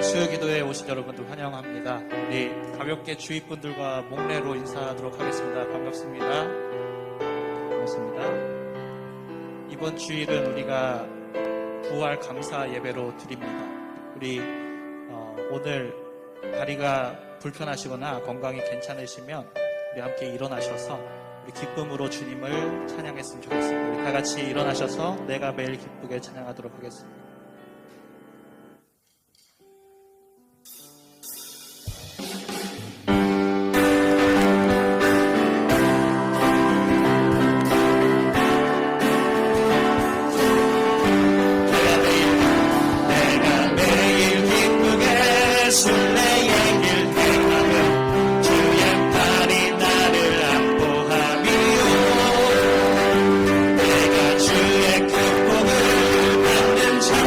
수요기도에 오신 여러분들 환영합니다. 우리 가볍게 주위 분들과 목례로 인사하도록 하겠습니다. 반갑습니다. 반갑습니다. 이번 주일은 우리가 부활 감사 예배로 드립니다. 우리 오늘 다리가 불편하시거나 건강이 괜찮으시면 우리 함께 일어나셔서 우리 기쁨으로 주님을 찬양했으면 좋겠습니다. 우리 다 같이 일어나셔서 내가 매일 기쁘게 찬양하도록 하겠습니다. 주의 그 복을 받는 자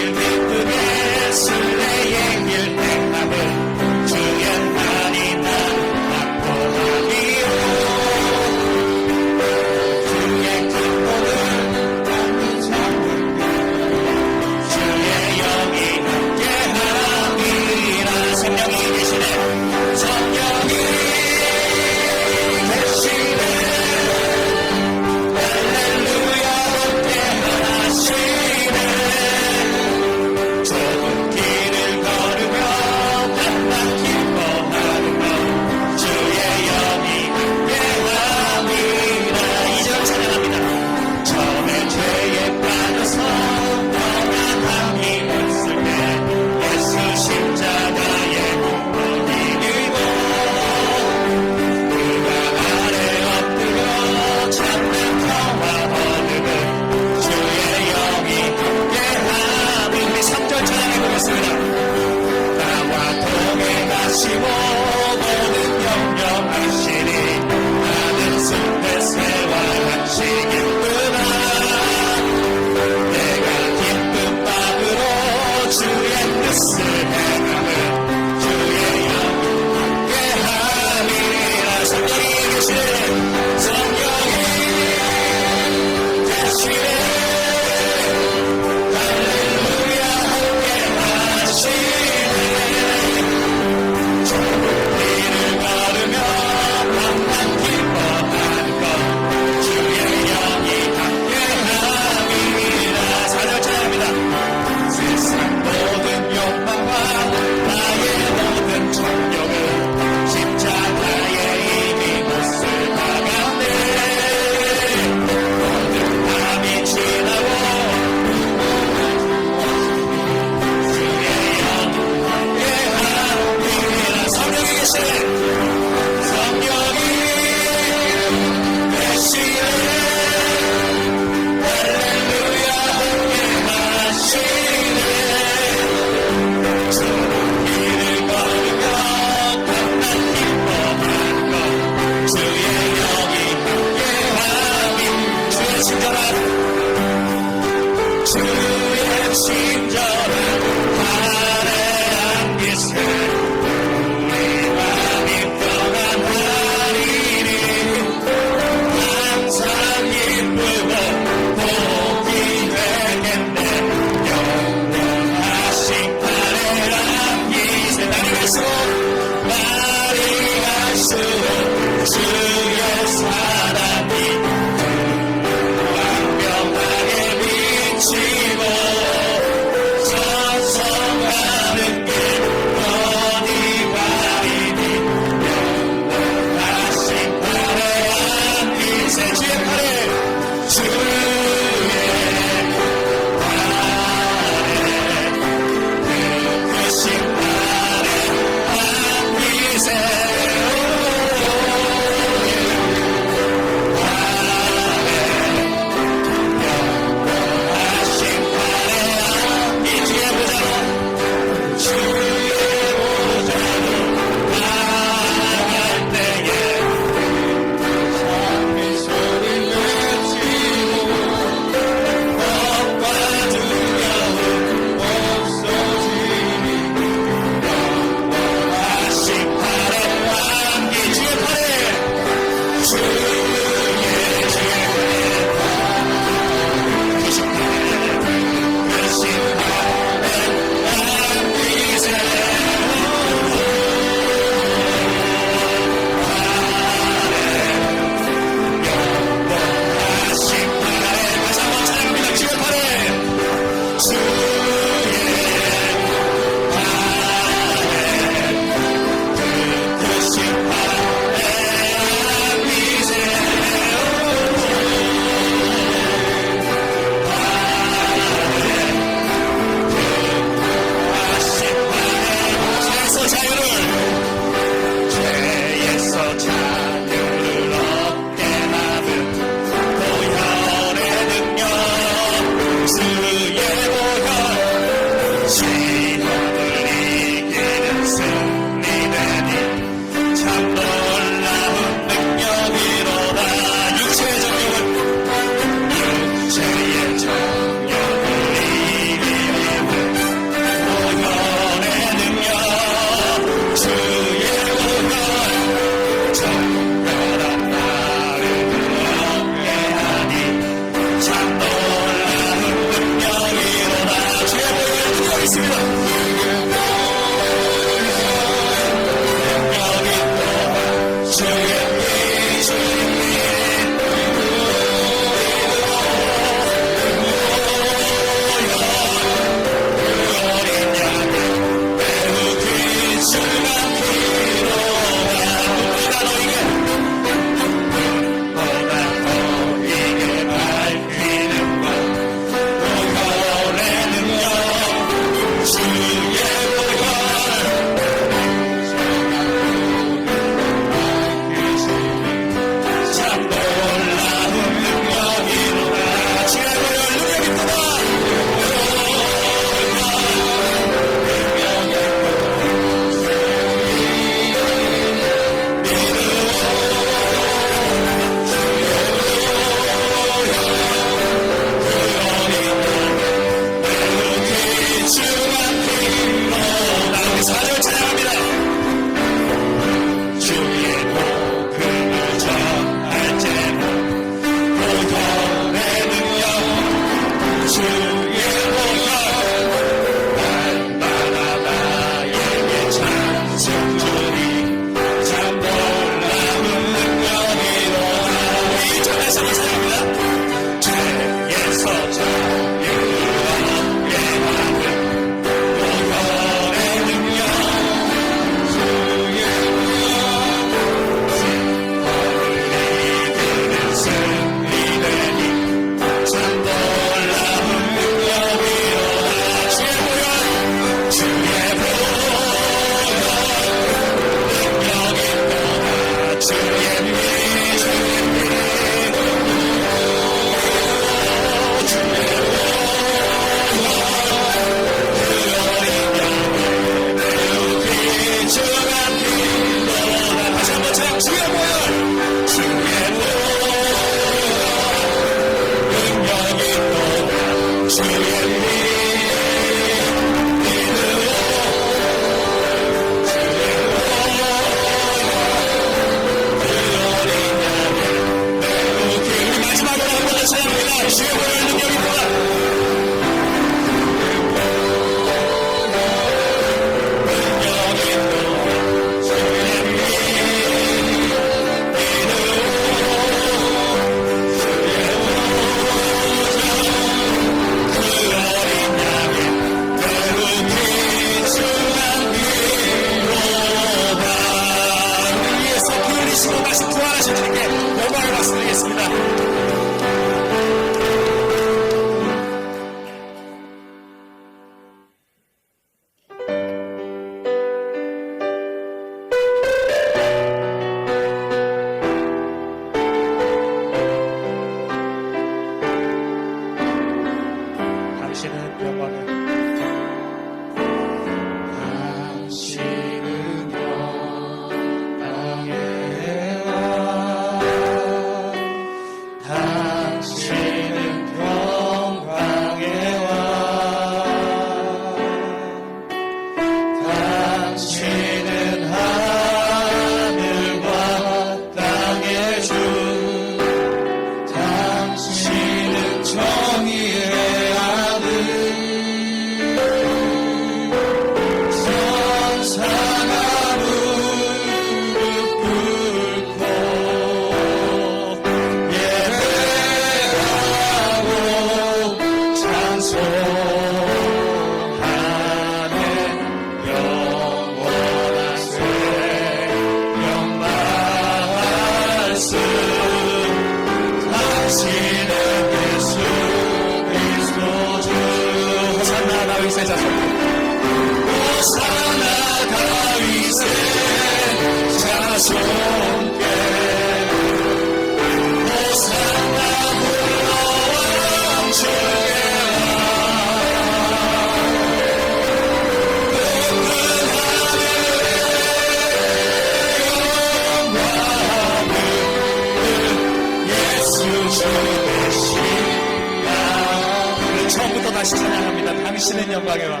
다시 찬양합니다. 당신은 영광의 왕.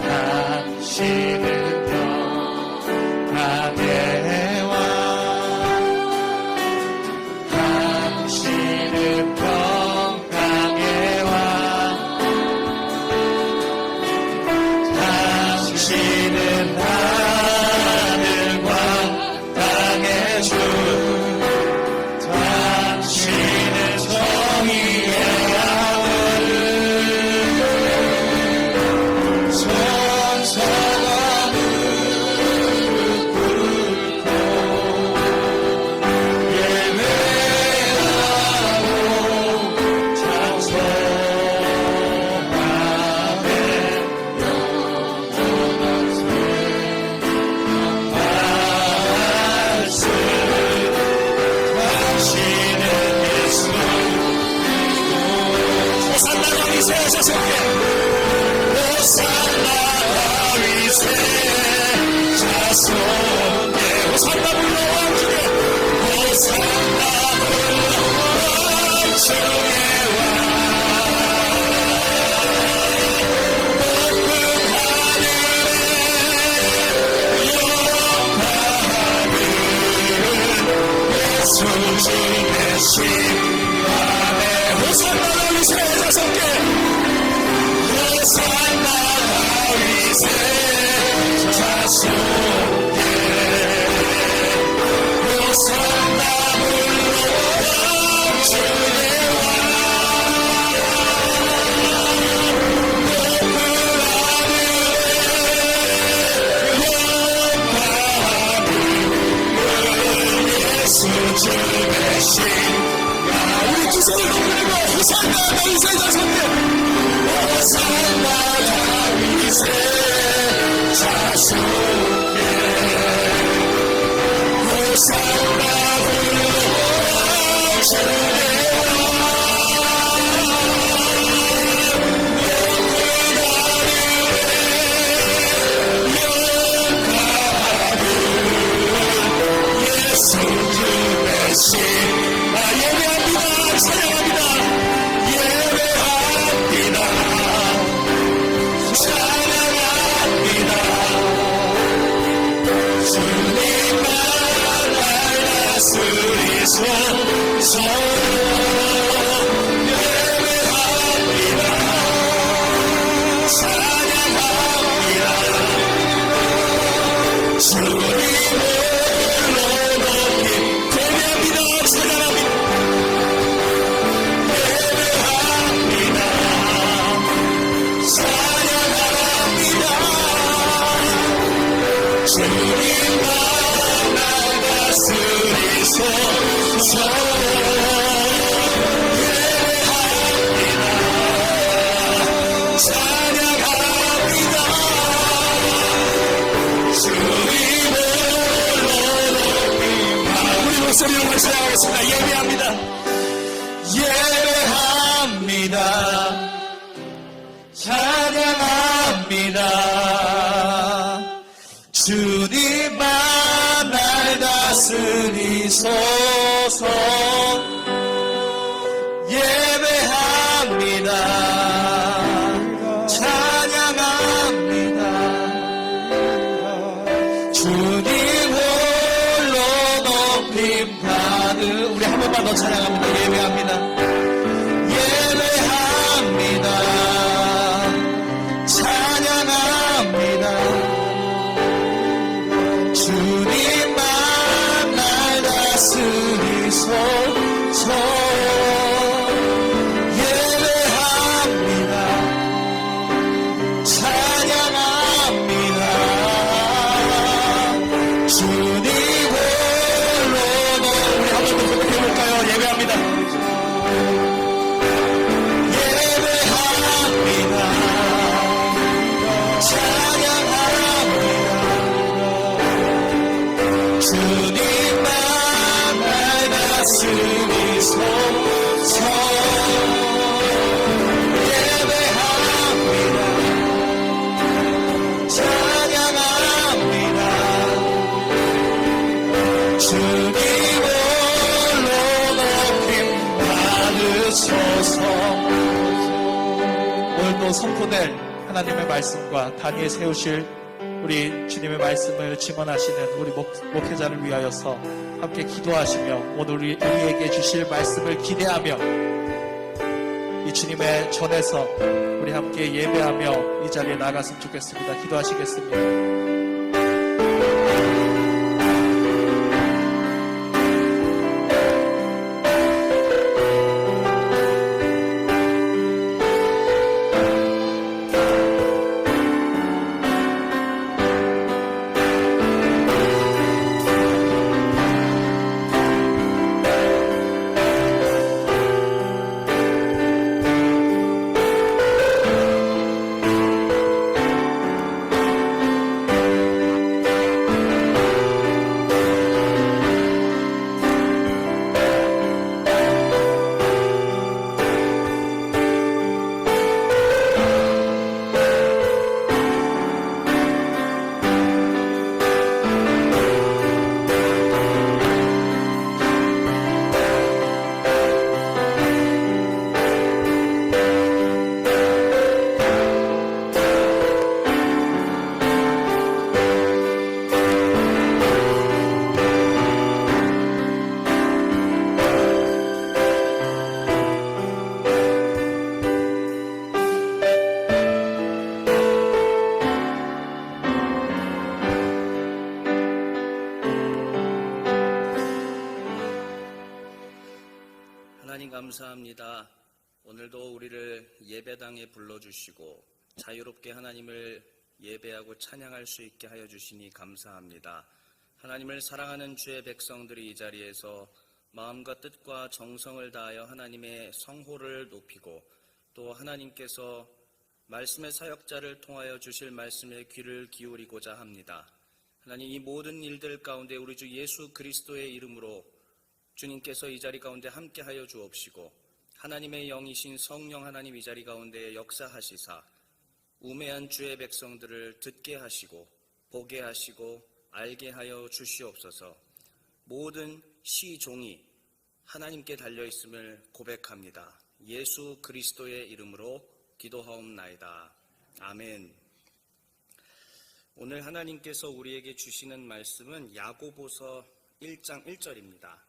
당신은 영광의 왕. 당신은 평강의 왕. 당신은 하늘과 땅의 주. 당신은 정의의 손을 높이고 호산나 다윗의 자손들 호산나 다윗의 자손들 호산나 예배합니다. 찬양합니다. 예배합니다. 찬양합니다. 주님만 날 다스리소서. 예배합니다. 찬양합니다. 주님을 높이 고백합니다. 찬양합니다. 주님만 날 다스리소서. 예배합니다. 찬양합니다. 주님을 높이마. 우리 목소리로 같이 찬양하겠습니다. 예배합니다. 예배합니다. 찬양합니다. 주님만 날 다스리소서. 예배합니다. 찬양합니다. 주님 홀로 높임 받으. 우리 한 번만 더 찬양합니다. 예배합니다. 예배합니다. 찬양합니다. 주님만 날 다스리소서. 예배합니다. 찬양합니다. 주님 홀로 우리 한 번 더 고백해볼까요? 예배합니다. 예배합니다. 찬양합니다. 주님만 날 다스리소서. 예배합니다. 찬양합니다. 주님 홀로 높임 받으소서. 오늘도 선포될 하나님의 말씀과 단위에 세우실 우리 주님의 말씀을 증언하시는 우리 목회자를 위하여서 함께 기도하시며 오늘 우리에게 주실 말씀을 기대하며 이 주님의 전에서 우리 함께 예배하며 이 자리에 나갔으면 좋겠습니다. 기도하시겠습니다. 하나님 감사합니다. 오늘도 우리를 예배당에 불러주시고 자유롭게 하나님을 예배하고 찬양할 수 있게 하여 주시니 감사합니다. 하나님을 사랑하는 주의 백성들이 이 자리에서 마음과 뜻과 정성을 다하여 하나님의 성호를 높이고 또 하나님께서 말씀의 사역자를 통하여 주실 말씀에 귀를 기울이고자 합니다. 하나님, 이 모든 일들 가운데 우리 주 예수 그리스도의 이름으로 주님께서 이 자리 가운데 함께하여 주옵시고 하나님의 영이신 성령 하나님 이 자리 가운데 역사하시사 우매한 주의 백성들을 듣게 하시고 보게 하시고 알게 하여 주시옵소서. 모든 시종이 하나님께 달려있음을 고백합니다. 예수 그리스도의 이름으로 기도하옵나이다. 아멘. 오늘 하나님께서 우리에게 주시는 말씀은 야고보서 1장 1절입니다.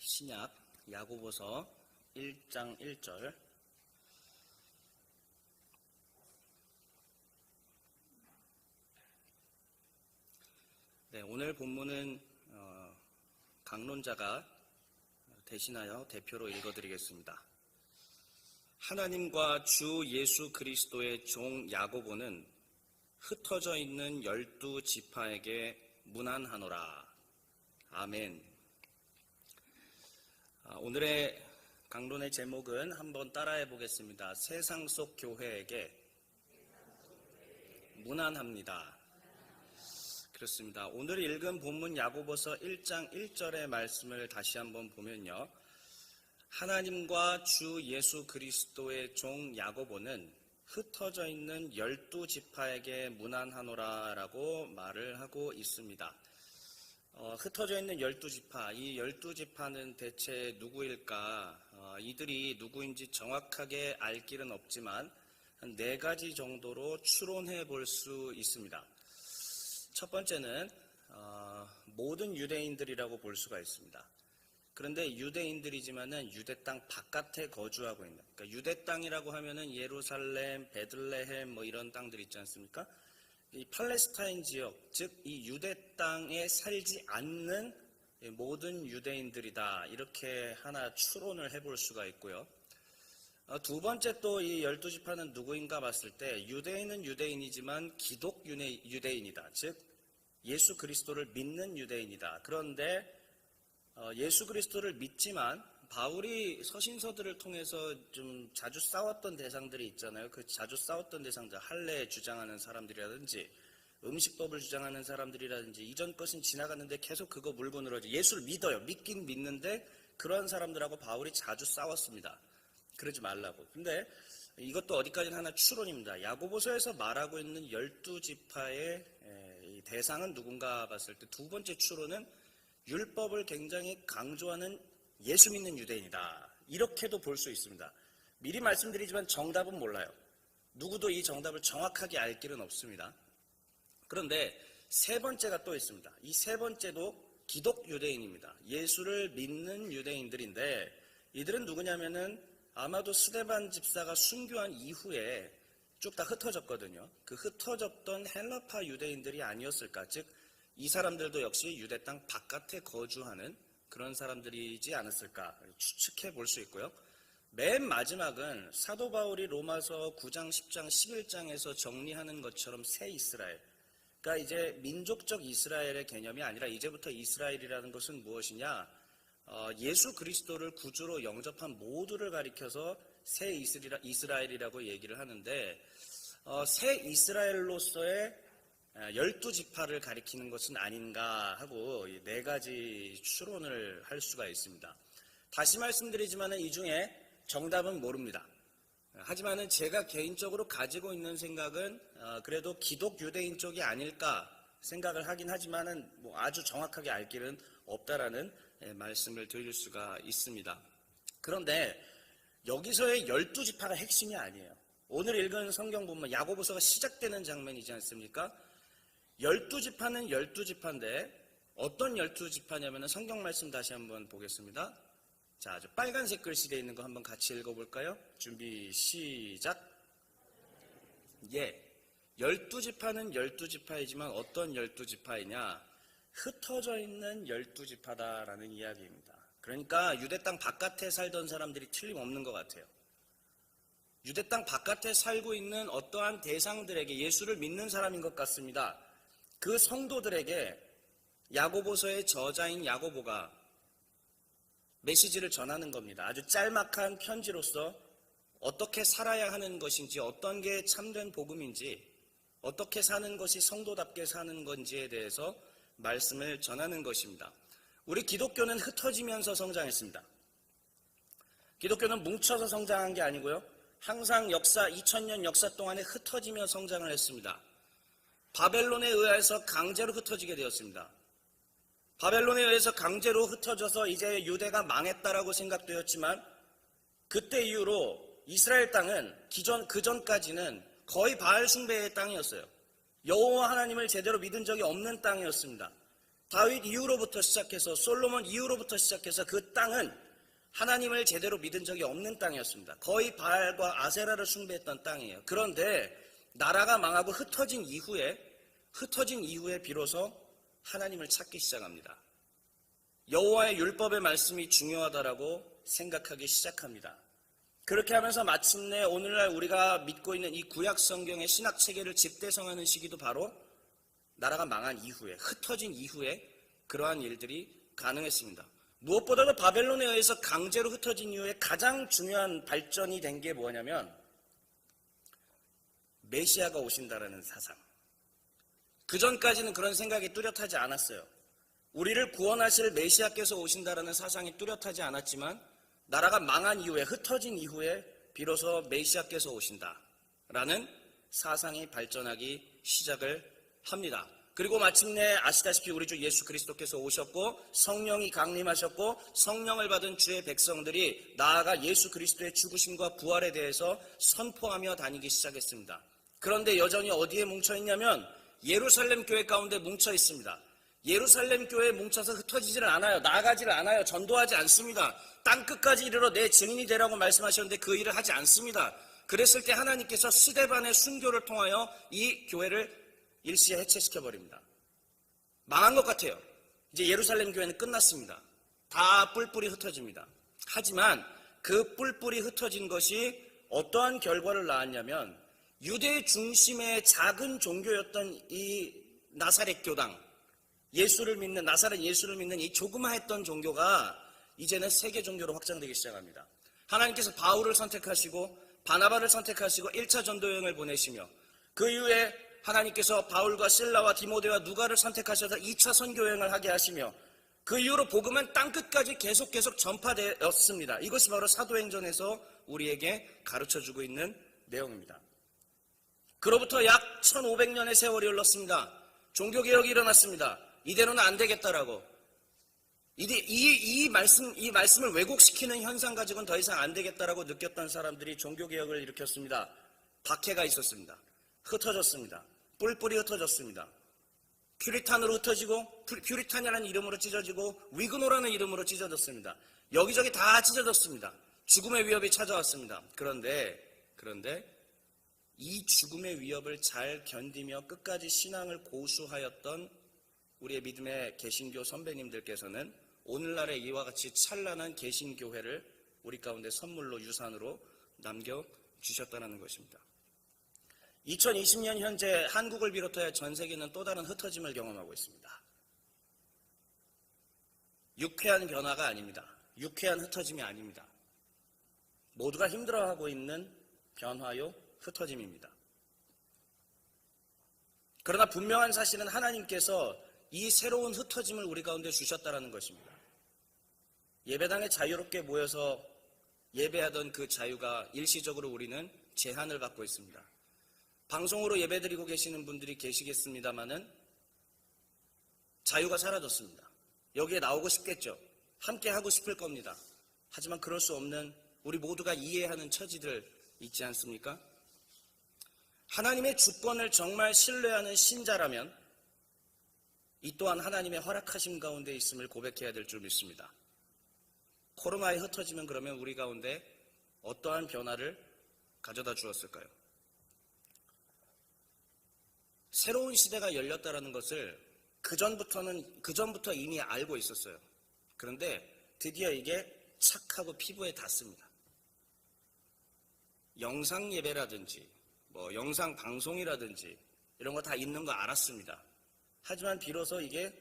신약 야고보서 1장 1절. 네, 오늘 본문은 강론자가 대신하여 대표로 읽어드리겠습니다. 하나님과 주 예수 그리스도의 종 야고보는 흩어져 있는 12지파에게 문안하노라. 아멘. 오늘의 강론의 제목은 한번 따라해 보겠습니다. 세상 속 교회에게 문안합니다. 그렇습니다. 오늘 읽은 본문 야고보서 1장 1절의 말씀을 다시 한번 보면요. 하나님과 주 예수 그리스도의 종 야고보는 흩어져 있는 12지파에게 문안하노라 라고 말을 하고 있습니다. 흩어져 있는 12지파, 이 12지파는 대체 누구일까? 이들이 누구인지 정확하게 알 길은 없지만 한 4가지 정도로 추론해 볼 수 있습니다. 첫 번째는 모든 유대인들이라고 볼 수가 있습니다. 그런데 유대인들이지만은 유대 땅 바깥에 거주하고 있는, 그러니까 유대 땅이라고 하면은 예루살렘, 베들레헴 뭐 이런 땅들 있지 않습니까? 이 팔레스타인 지역, 즉 이 유대 땅에 살지 않는 모든 유대인들이다. 이렇게 하나 추론을 해볼 수가 있고요. 두 번째 또 이 12지파는 누구인가 봤을 때 유대인은 유대인이지만 기독 유대인이다. 즉 예수 그리스도를 믿는 유대인이다. 그런데 예수 그리스도를 믿지만 바울이 서신서들을 통해서 좀 자주 싸웠던 대상들이 있잖아요. 그 자주 싸웠던 대상들, 할례 주장하는 사람들이라든지 음식법을 주장하는 사람들이라든지 이전 것은 지나갔는데 계속 그거 물고 늘어지. 예수를 믿어요. 믿긴 믿는데 그런 사람들하고 바울이 자주 싸웠습니다. 그러지 말라고. 근데 이것도 어디까지는 하나 추론입니다. 야고보서에서 말하고 있는 12지파의 대상은 누군가 봤을 때 두 번째 추론은 율법을 굉장히 강조하는 예수 믿는 유대인이다. 이렇게도 볼 수 있습니다. 미리 말씀드리지만 정답은 몰라요. 누구도 이 정답을 정확하게 알 길은 없습니다. 그런데 세 번째가 또 있습니다. 이 세 번째도 기독 유대인입니다. 예수를 믿는 유대인들인데 이들은 누구냐면은 아마도 스데반 집사가 순교한 이후에 쭉 다 흩어졌거든요. 그 흩어졌던 헬라파 유대인들이 아니었을까? 즉 이 사람들도 역시 유대 땅 바깥에 거주하는 그런 사람들이지 않았을까 추측해 볼 수 있고요. 맨 마지막은 사도 바울이 로마서 9장, 10장, 11장에서 정리하는 것처럼 새 이스라엘. 그러니까 이제 민족적 이스라엘의 개념이 아니라 이제부터 이스라엘이라는 것은 무엇이냐? 예수 그리스도를 구주로 영접한 모두를 가리켜서 새 이스라엘이라고 얘기를 하는데 새 이스라엘로서의 12지파를 가리키는 것은 아닌가 하고 4가지 추론을 할 수가 있습니다. 다시 말씀드리지만 이 중에 정답은 모릅니다. 하지만 제가 개인적으로 가지고 있는 생각은 그래도 기독 유대인 쪽이 아닐까 생각을 하긴 하지만 뭐 아주 정확하게 알 길은 없다라는 말씀을 드릴 수가 있습니다. 그런데 여기서의 12지파가 핵심이 아니에요. 오늘 읽은 성경 본문 야고보서가 시작되는 장면이지 않습니까? 12지파는 12지파인데 어떤 12지파냐면 성경 말씀 다시 한번 보겠습니다. 자, 저 빨간색 글씨되어 있는 거 한번 같이 읽어볼까요? 준비, 시작. 예. 12지파는 12지파이지만 어떤 12지파이냐? 흩어져 있는 12지파다라는 이야기입니다. 그러니까 유대 땅 바깥에 살던 사람들이 틀림없는 것 같아요. 유대 땅 바깥에 살고 있는 어떠한 대상들에게 예수를 믿는 사람인 것 같습니다. 그 성도들에게 야고보서의 저자인 야고보가 메시지를 전하는 겁니다. 아주 짤막한 편지로서 어떻게 살아야 하는 것인지, 어떤 게 참된 복음인지, 어떻게 사는 것이 성도답게 사는 건지에 대해서 말씀을 전하는 것입니다. 우리 기독교는 흩어지면서 성장했습니다. 기독교는 뭉쳐서 성장한 게 아니고요. 항상 2000년 역사 동안에 흩어지며 성장을 했습니다. 바벨론에 의해서 강제로 흩어지게 되었습니다. 바벨론에 의해서 강제로 흩어져서 이제 유대가 망했다라고 생각되었지만 그때 이후로 이스라엘 땅은 그전까지는 거의 바알 숭배의 땅이었어요. 여호와 하나님을 제대로 믿은 적이 없는 땅이었습니다. 다윗 이후로부터 시작해서 솔로몬 이후로부터 시작해서 그 땅은 하나님을 제대로 믿은 적이 없는 땅이었습니다. 거의 바알과 아세라를 숭배했던 땅이에요. 그런데 나라가 망하고 흩어진 이후에 비로소 하나님을 찾기 시작합니다. 여호와의 율법의 말씀이 중요하다라고 생각하기 시작합니다. 그렇게 하면서 마침내 오늘날 우리가 믿고 있는 이 구약 성경의 신학 체계를 집대성하는 시기도 바로 나라가 망한 이후에, 흩어진 이후에 그러한 일들이 가능했습니다. 무엇보다도 바벨론에 의해서 강제로 흩어진 이후에 가장 중요한 발전이 된 게 뭐냐면 메시아가 오신다라는 사상. 그전까지는 그런 생각이 뚜렷하지 않았어요. 우리를 구원하실 메시아께서 오신다라는 사상이 뚜렷하지 않았지만 나라가 망한 이후에, 흩어진 이후에 비로소 메시아께서 오신다라는 사상이 발전하기 시작을 합니다. 그리고 마침내 아시다시피 우리 주 예수 그리스도께서 오셨고 성령이 강림하셨고 성령을 받은 주의 백성들이 나아가 예수 그리스도의 죽으심과 부활에 대해서 선포하며 다니기 시작했습니다. 그런데 여전히 어디에 뭉쳐있냐면 예루살렘 교회 가운데 뭉쳐 있습니다. 예루살렘 교회에 뭉쳐서 흩어지지를 않아요. 나아가지를 않아요. 전도하지 않습니다. 땅끝까지 이르러 내 증인이 되라고 말씀하셨는데 그 일을 하지 않습니다. 그랬을 때 하나님께서 스데반의 순교를 통하여 이 교회를 일시에 해체시켜버립니다. 망한 것 같아요. 이제 예루살렘 교회는 끝났습니다. 다 뿔뿔이 흩어집니다. 하지만 그 뿔뿔이 흩어진 것이 어떠한 결과를 낳았냐면 유대 중심의 작은 종교였던 이 나사렛 교당, 나사렛 예수를 믿는 이 조그마했던 종교가 이제는 세계 종교로 확장되기 시작합니다. 하나님께서 바울을 선택하시고 바나바를 선택하시고 1차 전도 여행을 보내시며 그 이후에 하나님께서 바울과 실라와 디모데와 누가를 선택하셔서 2차 선교 여행을 하게 하시며 그 이후로 복음은 땅끝까지 계속 전파되었습니다. 이것이 바로 사도행전에서 우리에게 가르쳐주고 있는 내용입니다. 그로부터 약 1500년의 세월이 흘렀습니다. 종교개혁이 일어났습니다. 이대로는 안 되겠다라고. 이 말씀을 왜곡시키는 현상 가지고는 더 이상 안 되겠다라고 느꼈던 사람들이 종교개혁을 일으켰습니다. 박해가 있었습니다. 흩어졌습니다. 뿔뿔이 흩어졌습니다. 퓨리탄으로 흩어지고 퓨리탄이라는 이름으로 찢어지고 위그노라는 이름으로 찢어졌습니다. 여기저기 다 찢어졌습니다. 죽음의 위협이 찾아왔습니다. 그런데 이 죽음의 위협을 잘 견디며 끝까지 신앙을 고수하였던 우리의 믿음의 개신교 선배님들께서는 오늘날의 이와 같이 찬란한 개신교회를 우리 가운데 선물로 유산으로 남겨주셨다는 것입니다. 2020년 현재 한국을 비롯하여 전 세계는 또 다른 흩어짐을 경험하고 있습니다. 유쾌한 변화가 아닙니다. 유쾌한 흩어짐이 아닙니다. 모두가 힘들어하고 있는 변화요 흩어짐입니다. 그러나 분명한 사실은 하나님께서 이 새로운 흩어짐을 우리 가운데 주셨다는 것입니다. 예배당에 자유롭게 모여서 예배하던 그 자유가 일시적으로 우리는 제한을 받고 있습니다. 방송으로 예배드리고 계시는 분들이 계시겠습니다마는 자유가 사라졌습니다. 여기에 나오고 싶겠죠. 함께 하고 싶을 겁니다. 하지만 그럴 수 없는 우리 모두가 이해하는 처지들 있지 않습니까? 하나님의 주권을 정말 신뢰하는 신자라면 이 또한 하나님의 허락하심 가운데 있음을 고백해야 될 줄 믿습니다. 코로나에 흩어지면 그러면 우리 가운데 어떠한 변화를 가져다 주었을까요? 새로운 시대가 열렸다는 것을 그전부터 이미 알고 있었어요. 그런데 드디어 이게 착하고 피부에 닿습니다. 영상 예배라든지 영상 방송이라든지 이런 거 다 있는 거 알았습니다. 하지만 비로소 이게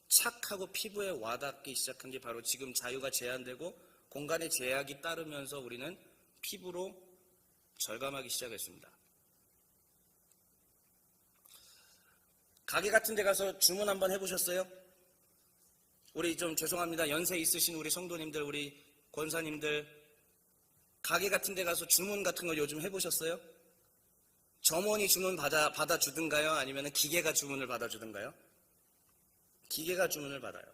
착하고 피부에 와닿기 시작한 게 바로 지금 자유가 제한되고 공간의 제약이 따르면서 우리는 피부로 절감하기 시작했습니다. 가게 같은 데 가서 주문 한번 해보셨어요? 우리 좀 죄송합니다. 연세 있으신 우리 성도님들, 우리 권사님들, 가게 같은 데 가서 주문 같은 거 요즘 해보셨어요? 점원이 주문 받아주든가요? 아니면 기계가 주문을 받아주든가요? 기계가 주문을 받아요.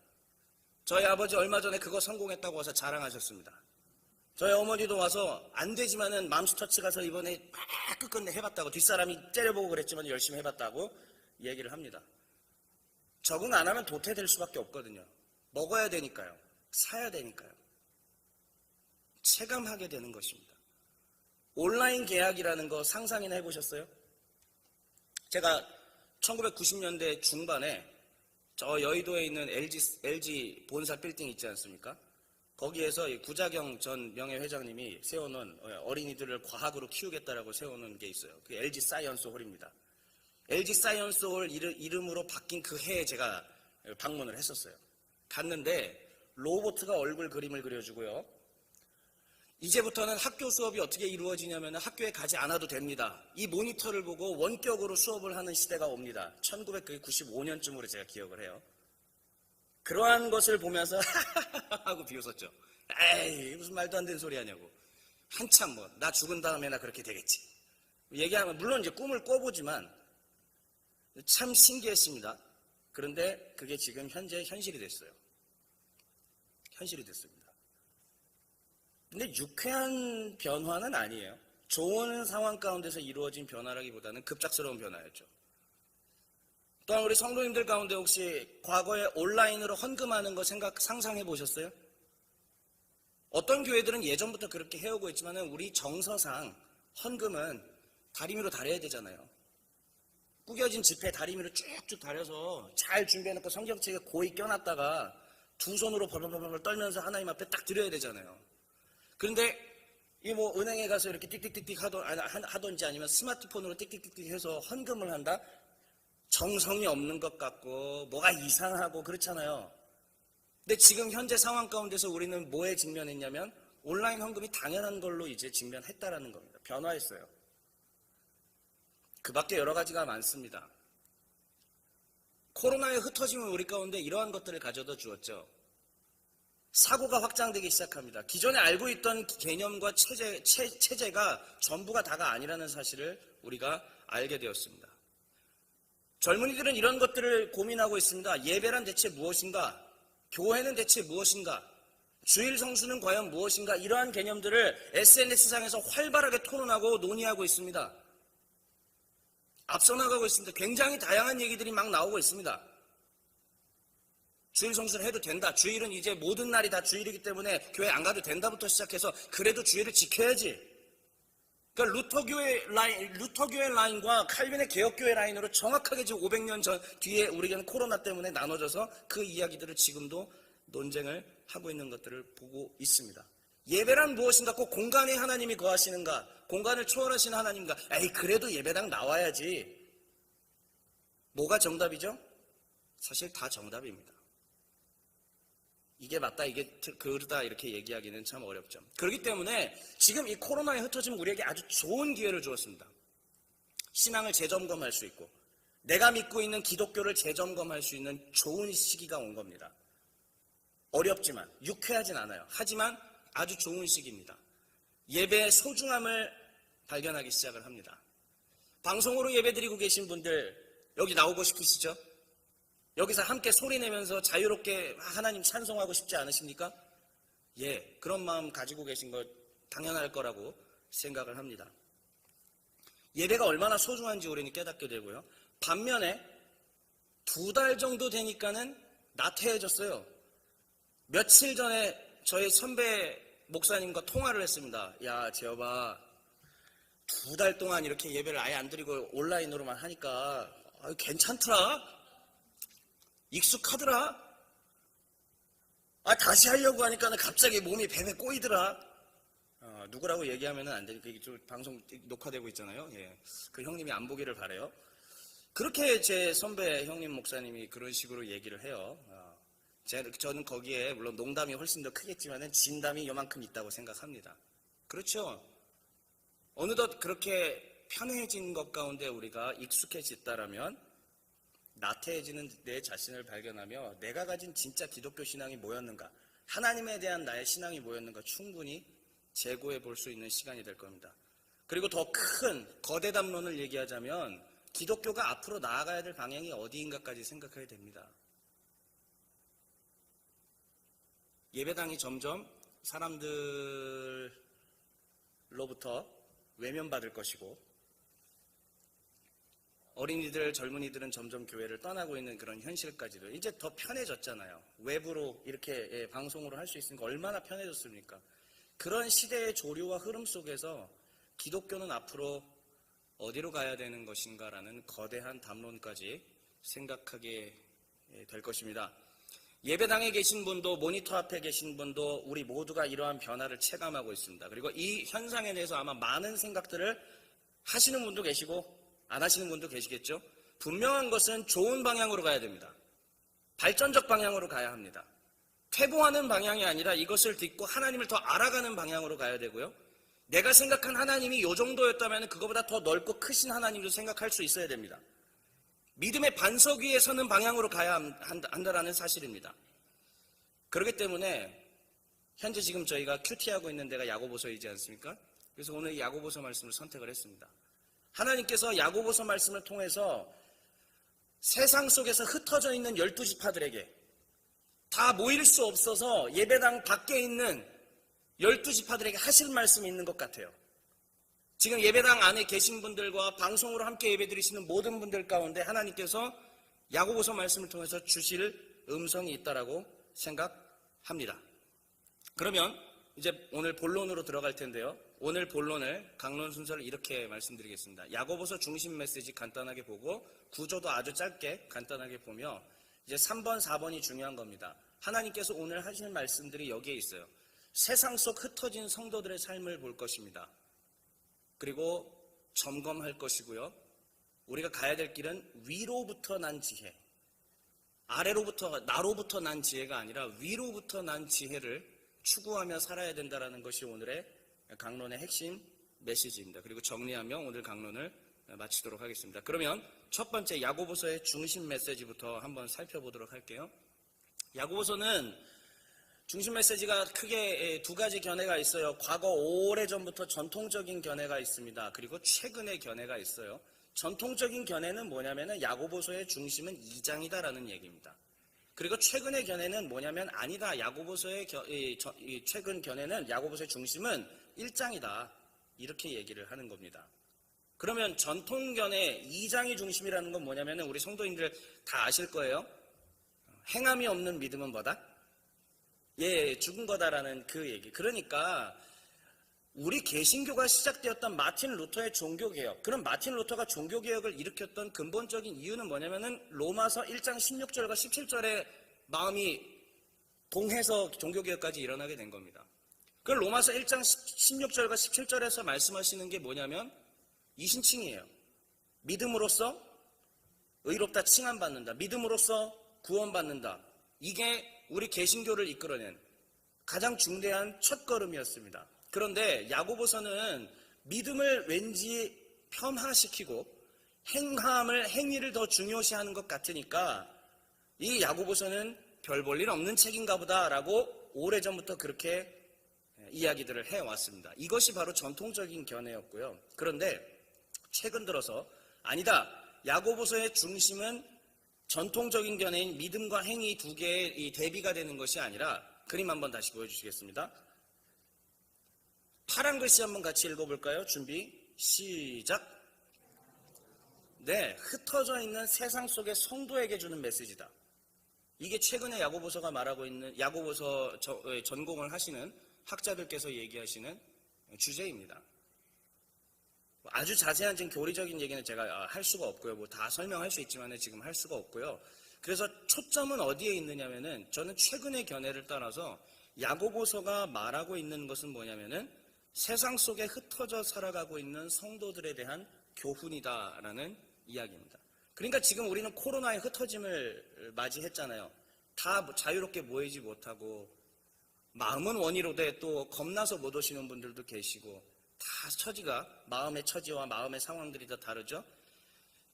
저희 아버지 얼마 전에 그거 성공했다고 와서 자랑하셨습니다. 저희 어머니도 와서 안 되지만은 맘스터치 가서 이번에 막 끝끝내 해봤다고, 뒷사람이 째려보고 그랬지만 열심히 해봤다고 얘기를 합니다. 적응 안 하면 도태될 수밖에 없거든요. 먹어야 되니까요. 사야 되니까요. 체감하게 되는 것입니다. 온라인 계약이라는 거 상상이나 해보셨어요? 제가 1990년대 중반에 저 여의도에 있는 LG 본사 빌딩 있지 않습니까? 거기에서 구자경 전 명예회장님이 세워놓은 어린이들을 과학으로 키우겠다라고 세워놓은 게 있어요. 그 LG 사이언스 홀입니다. LG 사이언스 홀 이름으로 바뀐 그 해에 제가 방문을 했었어요. 갔는데 로봇가 얼굴 그림을 그려주고요. 이제부터는 학교 수업이 어떻게 이루어지냐면 학교에 가지 않아도 됩니다. 이 모니터를 보고 원격으로 수업을 하는 시대가 옵니다. 1995년쯤으로 제가 기억을 해요. 그러한 것을 보면서 하고 비웃었죠. 에이, 무슨 말도 안 되는 소리 하냐고. 한참 나 죽은 다음에나 그렇게 되겠지. 얘기하면 물론 이제 꿈을 꿔보지만 참 신기했습니다. 그런데 그게 지금 현재 현실이 됐어요. 현실이 됐습니다. 근데 유쾌한 변화는 아니에요. 좋은 상황 가운데서 이루어진 변화라기보다는 급작스러운 변화였죠. 또한 우리 성도님들 가운데 혹시 과거에 온라인으로 헌금하는 거 상상해 보셨어요? 어떤 교회들은 예전부터 그렇게 해오고 있지만 우리 정서상 헌금은 다리미로 다려야 되잖아요. 구겨진 지폐 다리미로 쭉쭉 다려서 잘 준비해놓고 성경책에 고이 껴놨다가 두 손으로 벌벌벌 떨면서 하나님 앞에 딱 드려야 되잖아요. 그런데 이 은행에 가서 이렇게 띡띡띡띡 하던지 아니면 스마트폰으로 띡띡띡띡 해서 헌금을 한다? 정성이 없는 것 같고 뭐가 이상하고 그렇잖아요. 근데 지금 현재 상황 가운데서 우리는 뭐에 직면했냐면 온라인 헌금이 당연한 걸로 이제 직면했다라는 겁니다. 변화했어요. 그 밖에 여러 가지가 많습니다. 코로나에 흩어지면 우리 가운데 이러한 것들을 가져다 주었죠. 사고가 확장되기 시작합니다. 기존에 알고 있던 개념과 체제가 전부가 다가 아니라는 사실을 우리가 알게 되었습니다. 젊은이들은 이런 것들을 고민하고 있습니다. 예배란 대체 무엇인가? 교회는 대체 무엇인가? 주일 성수는 과연 무엇인가? 이러한 개념들을 SNS상에서 활발하게 토론하고 논의하고 있습니다. 앞서 나가고 있습니다. 굉장히 다양한 얘기들이 막 나오고 있습니다. 주일 성수를 해도 된다. 주일은 이제 모든 날이 다 주일이기 때문에 교회 안 가도 된다부터 시작해서 그래도 주일을 지켜야지. 그러니까 루터교회 라인과 칼빈의 개혁교회 라인으로 정확하게 지금 500년 전 뒤에 우리는 코로나 때문에 나눠져서 그 이야기들을 지금도 논쟁을 하고 있는 것들을 보고 있습니다. 예배란 무엇인가? 꼭 공간에 하나님이 거하시는가? 공간을 초월하시는 하나님인가? 에이, 그래도 예배당 나와야지. 뭐가 정답이죠? 사실 다 정답입니다. 이게 맞다, 이게 그러다 이렇게 얘기하기는 참 어렵죠. 그렇기 때문에 지금 이 코로나에 흩어지면 우리에게 아주 좋은 기회를 주었습니다. 신앙을 재점검할 수 있고 내가 믿고 있는 기독교를 재점검할 수 있는 좋은 시기가 온 겁니다. 어렵지만 유쾌하진 않아요. 하지만 아주 좋은 시기입니다. 예배의 소중함을 발견하기 시작을 합니다. 방송으로 예배드리고 계신 분들 여기 나오고 싶으시죠? 여기서 함께 소리내면서 자유롭게 하나님 찬송하고 싶지 않으십니까? 예, 그런 마음 가지고 계신 거 당연할 거라고 생각을 합니다. 예배가 얼마나 소중한지 우리는 깨닫게 되고요. 반면에 2달 정도 되니까는 나태해졌어요. 며칠 전에 저희 선배 목사님과 통화를 했습니다. 야, 재여봐, 2달 동안 이렇게 예배를 아예 안 드리고 온라인으로만 하니까 괜찮더라? 익숙하더라? 다시 하려고 하니까 갑자기 몸이 뱀에 꼬이더라? 누구라고 얘기하면 안 되니까 이게 좀 방송 녹화되고 있잖아요. 예. 그 형님이 안 보기를 바라요. 그렇게 제 선배 형님 목사님이 그런 식으로 얘기를 해요. 저는 거기에 물론 농담이 훨씬 더 크겠지만은 진담이 요만큼 있다고 생각합니다. 그렇죠? 어느덧 그렇게 편해진 것 가운데 우리가 익숙해졌다라면 나태해지는 내 자신을 발견하며 내가 가진 진짜 기독교 신앙이 뭐였는가, 하나님에 대한 나의 신앙이 뭐였는가 충분히 재고해 볼 수 있는 시간이 될 겁니다. 그리고 더 큰 거대 담론을 얘기하자면 기독교가 앞으로 나아가야 될 방향이 어디인가까지 생각해야 됩니다. 예배당이 점점 사람들로부터 외면받을 것이고 어린이들, 젊은이들은 점점 교회를 떠나고 있는 그런 현실까지도 이제 더 편해졌잖아요. 외부로 이렇게 방송으로 할 수 있으니까 얼마나 편해졌습니까? 그런 시대의 조류와 흐름 속에서 기독교는 앞으로 어디로 가야 되는 것인가라는 거대한 담론까지 생각하게 될 것입니다. 예배당에 계신 분도 모니터 앞에 계신 분도 우리 모두가 이러한 변화를 체감하고 있습니다. 그리고 이 현상에 대해서 아마 많은 생각들을 하시는 분도 계시고 안 하시는 분도 계시겠죠. 분명한 것은 좋은 방향으로 가야 됩니다. 발전적 방향으로 가야 합니다. 퇴보하는 방향이 아니라 이것을 딛고 하나님을 더 알아가는 방향으로 가야 되고요. 내가 생각한 하나님이 이 정도였다면 그거보다 더 넓고 크신 하나님도 생각할 수 있어야 됩니다. 믿음의 반석 위에 서는 방향으로 가야 한다는 사실입니다. 그렇기 때문에 현재 지금 저희가 큐티하고 있는 데가 야고보서이지 않습니까? 그래서 오늘 이 야고보서 말씀을 선택을 했습니다. 하나님께서 야고보서 말씀을 통해서 세상 속에서 흩어져 있는 12지파들에게 다 모일 수 없어서 예배당 밖에 있는 12지파들에게 하실 말씀이 있는 것 같아요. 지금 예배당 안에 계신 분들과 방송으로 함께 예배드리시는 모든 분들 가운데 하나님께서 야고보서 말씀을 통해서 주실 음성이 있다라고 생각합니다. 그러면 이제 오늘 본론으로 들어갈 텐데요. 오늘 본론을 강론 순서를 이렇게 말씀드리겠습니다. 야고보서 중심 메시지 간단하게 보고 구조도 아주 짧게 간단하게 보며 이제 3번, 4번이 중요한 겁니다. 하나님께서 오늘 하실 말씀들이 여기에 있어요. 세상 속 흩어진 성도들의 삶을 볼 것입니다. 그리고 점검할 것이고요. 우리가 가야 될 길은 위로부터 난 지혜, 아래로부터 나로부터 난 지혜가 아니라 위로부터 난 지혜를 추구하며 살아야 된다는 것이 오늘의 강론의 핵심 메시지입니다. 그리고 정리하며 오늘 강론을 마치도록 하겠습니다. 그러면 첫 번째 야고보서의 중심 메시지부터 한번 살펴보도록 할게요. 야고보서는 중심 메시지가 크게 두 가지 견해가 있어요. 과거 오래전부터 전통적인 견해가 있습니다. 그리고 최근의 견해가 있어요. 전통적인 견해는 뭐냐면 야고보서의 중심은 2장이다라는 얘기입니다. 그리고 최근의 견해는 뭐냐면 아니다. 야고보서의 최근 견해는 야고보서의 중심은 1장이다. 이렇게 얘기를 하는 겁니다. 그러면 전통 견해 2장이 중심이라는 건 뭐냐면 우리 성도님들 다 아실 거예요. 행함이 없는 믿음은 뭐다? 죽은 거다라는 그 얘기. 그러니까 우리 개신교가 시작되었던 마틴 루터의 종교개혁, 그럼 마틴 루터가 종교개혁을 일으켰던 근본적인 이유는 뭐냐면은 로마서 1장 16절과 17절에 마음이 동해서 종교개혁까지 일어나게 된 겁니다. 그 로마서 1장 16절과 17절에서 말씀하시는 게 뭐냐면 이신칭이에요. 믿음으로써 의롭다 칭함받는다. 믿음으로써 구원받는다. 이게 우리 개신교를 이끌어낸 가장 중대한 첫걸음이었습니다. 그런데 야고보서는 믿음을 왠지 폄하시키고 행위를 더 중요시하는 것 같으니까 이 야고보서는 별 볼 일 없는 책인가 보다라고 오래전부터 그렇게 이야기들을 해왔습니다. 이것이 바로 전통적인 견해였고요. 그런데 최근 들어서 아니다. 야고보서의 중심은 전통적인 견해인 믿음과 행위 두 개의 이 대비가 되는 것이 아니라 그림 한번 다시 보여주시겠습니다. 파란 글씨 한번 같이 읽어볼까요? 준비 시작. 네, 흩어져 있는 세상 속의 성도에게 주는 메시지다. 이게 최근에 야고보서가 말하고 있는 야고보서 전공을 하시는 학자들께서 얘기하시는 주제입니다. 아주 자세한 지금 교리적인 얘기는 제가 할 수가 없고요. 뭐 다 설명할 수 있지만 지금 할 수가 없고요. 그래서 초점은 어디에 있느냐면은 저는 최근의 견해를 따라서 야고보서가 말하고 있는 것은 뭐냐면은 세상 속에 흩어져 살아가고 있는 성도들에 대한 교훈이다라는 이야기입니다. 그러니까 지금 우리는 코로나의 흩어짐을 맞이했잖아요. 다 자유롭게 모이지 못하고 마음은 원이로되 또 겁나서 못 오시는 분들도 계시고 다 처지가 마음의 처지와 마음의 상황들이 다 다르죠.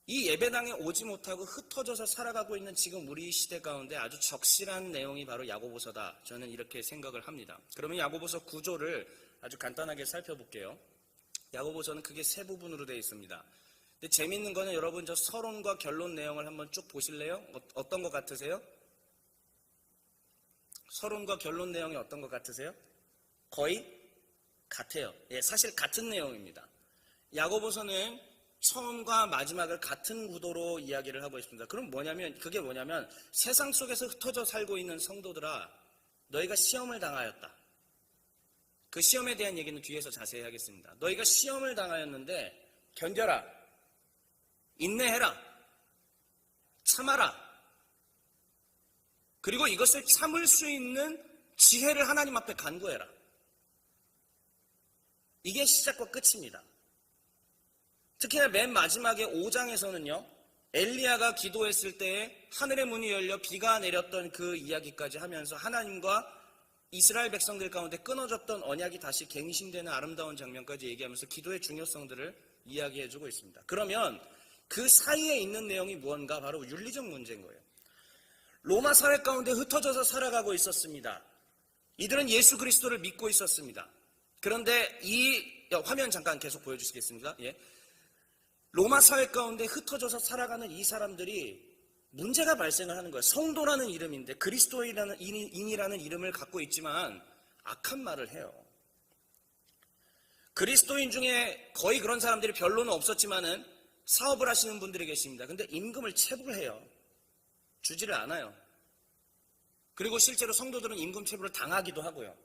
이 예배당에 오지 못하고 흩어져서 살아가고 있는 지금 우리 시대 가운데 아주 적실한 내용이 바로 야고보서다. 저는 이렇게 생각을 합니다. 그러면 야고보서 구조를 아주 간단하게 살펴볼게요. 야고보서는 크게 세 부분으로 되어 있습니다. 근데 재밌는 거는 여러분 저 서론과 결론 내용을 한번 쭉 보실래요? 어떤 것 같으세요? 서론과 결론 내용이 어떤 것 같으세요? 거의 같아요. 예, 사실 같은 내용입니다. 야고보서는 처음과 마지막을 같은 구도로 이야기를 하고 있습니다. 그럼 그게 뭐냐면 세상 속에서 흩어져 살고 있는 성도들아, 너희가 시험을 당하였다. 그 시험에 대한 얘기는 뒤에서 자세히 하겠습니다. 너희가 시험을 당하였는데 견뎌라, 인내해라, 참아라. 그리고 이것을 참을 수 있는 지혜를 하나님 앞에 간구해라. 이게 시작과 끝입니다. 특히나 맨 마지막에 5장에서는요. 엘리야가 기도했을 때에 하늘의 문이 열려 비가 내렸던 그 이야기까지 하면서 하나님과 이스라엘 백성들 가운데 끊어졌던 언약이 다시 갱신되는 아름다운 장면까지 얘기하면서 기도의 중요성들을 이야기해주고 있습니다. 그러면 그 사이에 있는 내용이 무언가? 바로 윤리적 문제인 거예요. 로마 사회 가운데 흩어져서 살아가고 있었습니다. 이들은 예수 그리스도를 믿고 있었습니다. 그런데 이 화면 잠깐 계속 보여주시겠습니다. 예. 로마 사회 가운데 흩어져서 살아가는 이 사람들이 문제가 발생을 하는 거예요. 성도라는 이름인데 그리스도인이라는 이름을 갖고 있지만 악한 말을 해요. 그리스도인 중에 거의 그런 사람들이 별로는 없었지만은 사업을 하시는 분들이 계십니다. 근데 임금을 체불을 해요. 주지를 않아요. 그리고 실제로 성도들은 임금 체불을 당하기도 하고요.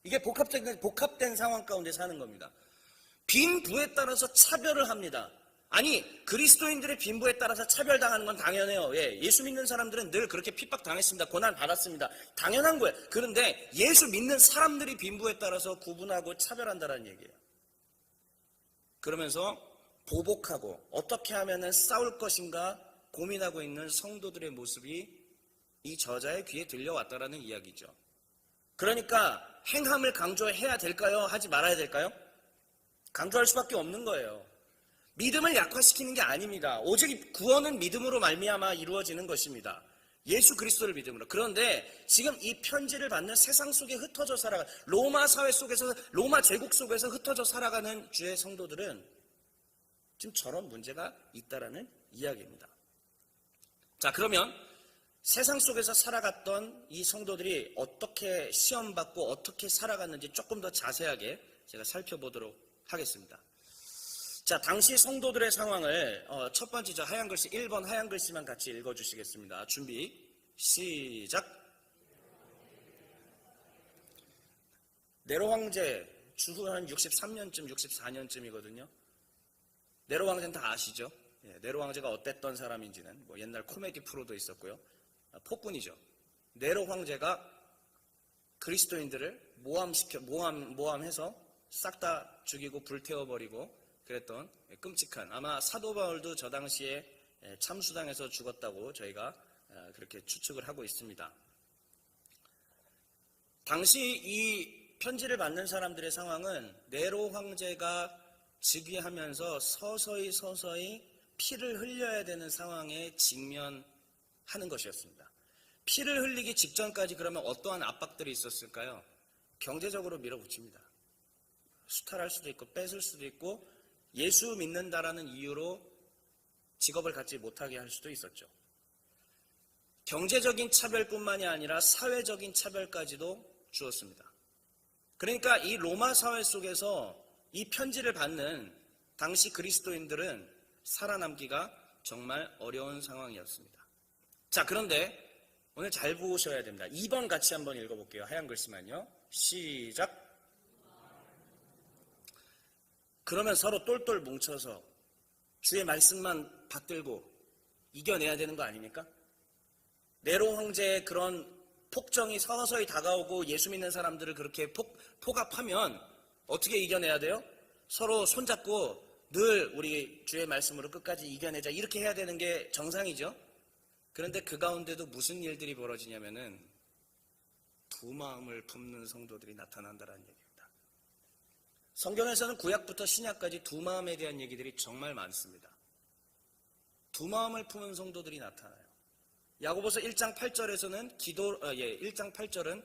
이게 복합된 상황 가운데 사는 겁니다. 빈부에 따라서 차별을 합니다. 아니, 그리스도인들의 빈부에 따라서 차별당하는 건 당연해요. 예, 예수 믿는 사람들은 늘 그렇게 핍박당했습니다. 고난받았습니다. 당연한 거예요. 그런데 예수 믿는 사람들이 빈부에 따라서 구분하고 차별한다는 얘기예요. 그러면서 보복하고 어떻게 하면 싸울 것인가 고민하고 있는 성도들의 모습이 이 저자의 귀에 들려왔다라는 이야기죠. 그러니까 행함을 강조해야 될까요? 하지 말아야 될까요? 강조할 수밖에 없는 거예요. 믿음을 약화시키는 게 아닙니다. 오직 구원은 믿음으로 말미암아 이루어지는 것입니다. 예수 그리스도를 믿음으로. 그런데 지금 이 편지를 받는 세상 속에 흩어져 살아가 로마 사회 속에서 로마 제국 속에서 흩어져 살아가는 주의 성도들은 지금 저런 문제가 있다라는 이야기입니다. 자, 그러면 세상 속에서 살아갔던 이 성도들이 어떻게 시험받고 어떻게 살아갔는지 조금 더 자세하게 제가 살펴보도록 하겠습니다. 자, 당시 성도들의 상황을 첫 번째 저 하얀 글씨 1번 하얀 글씨만 같이 읽어주시겠습니다. 준비 시작. 네로 황제 주후 한 63년쯤 64년쯤이거든요. 네로 황제는 다 아시죠? 예, 네로 황제가 어땠던 사람인지는 뭐 옛날 코미디 프로도 있었고요. 폭군이죠. 네로 황제가 그리스도인들을 모함해서 싹 다 죽이고 불태워버리고 그랬던 끔찍한, 아마 사도 바울도 저 당시에 참수당해서 죽었다고 저희가 그렇게 추측을 하고 있습니다. 당시 이 편지를 받는 사람들의 상황은 네로 황제가 즉위하면서 서서히 피를 흘려야 되는 상황에 직면하는 것이었습니다. 피를 흘리기 직전까지 그러면 어떠한 압박들이 있었을까요? 경제적으로 밀어붙입니다. 수탈할 수도 있고 뺏을 수도 있고 예수 믿는다라는 이유로 직업을 갖지 못하게 할 수도 있었죠. 경제적인 차별뿐만이 아니라 사회적인 차별까지도 주었습니다. 그러니까 이 로마 사회 속에서 이 편지를 받는 당시 그리스도인들은 살아남기가 정말 어려운 상황이었습니다. 자, 그런데 오늘 잘 보셔야 됩니다. 2번 같이 한번 읽어볼게요. 하얀 글씨만요. 시작. 그러면 서로 똘똘 뭉쳐서 주의 말씀만 받들고 이겨내야 되는 거 아닙니까? 네로 황제의 그런 폭정이 서서히 다가오고 예수 믿는 사람들을 그렇게 포갑하면 어떻게 이겨내야 돼요? 서로 손잡고 늘 우리 주의 말씀으로 끝까지 이겨내자, 이렇게 해야 되는 게 정상이죠. 그런데 그 가운데도 무슨 일들이 벌어지냐면은 두 마음을 품는 성도들이 나타난다는 얘기입니다. 성경에서는 구약부터 신약까지 두 마음에 대한 얘기들이 정말 많습니다. 두 마음을 품은 성도들이 나타나요. 야고보서 1장 8절에서는 1장 8절은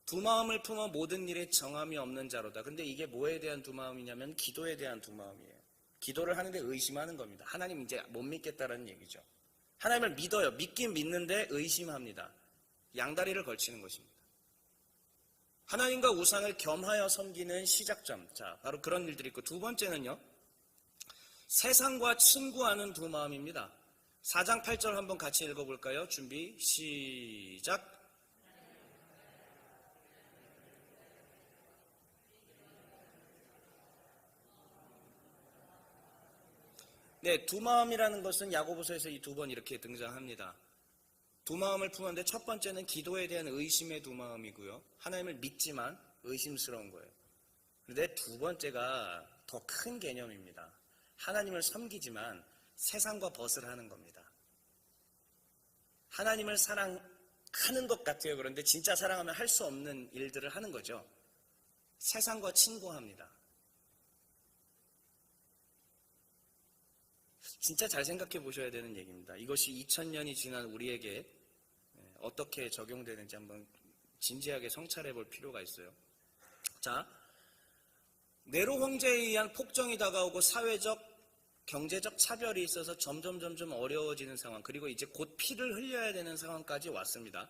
두 마음을 품어 모든 일에 정함이 없는 자로다. 근데 이게 뭐에 대한 두 마음이냐면 기도에 대한 두 마음이에요. 기도를 하는데 의심하는 겁니다. 하나님 이제 못 믿겠다라는 얘기죠. 하나님을 믿어요. 믿긴 믿는데 의심합니다. 양다리를 걸치는 것입니다. 하나님과 우상을 겸하여 섬기는 시작점. 자, 바로 그런 일들이 있고, 두 번째는요, 세상과 친구하는 두 마음입니다. 4장 8절 한번 같이 읽어볼까요? 준비, 시작. 네, 두 마음이라는 것은 야고보서에서 이 두 번 이렇게 등장합니다. 두 마음을 품었는데 첫 번째는 기도에 대한 의심의 두 마음이고요. 하나님을 믿지만 의심스러운 거예요. 그런데 두 번째가 더 큰 개념입니다. 하나님을 섬기지만 세상과 벗을 하는 겁니다. 하나님을 사랑하는 것 같아요. 그런데 진짜 사랑하면 할 수 없는 일들을 하는 거죠. 세상과 친구합니다. 진짜 잘 생각해 보셔야 되는 얘기입니다. 이것이 2000년이 지난 우리에게 어떻게 적용되는지 한번 진지하게 성찰해 볼 필요가 있어요. 자, 네로 황제에 의한 폭정이 다가오고 사회적, 경제적 차별이 있어서 점점 어려워지는 상황, 그리고 이제 곧 피를 흘려야 되는 상황까지 왔습니다.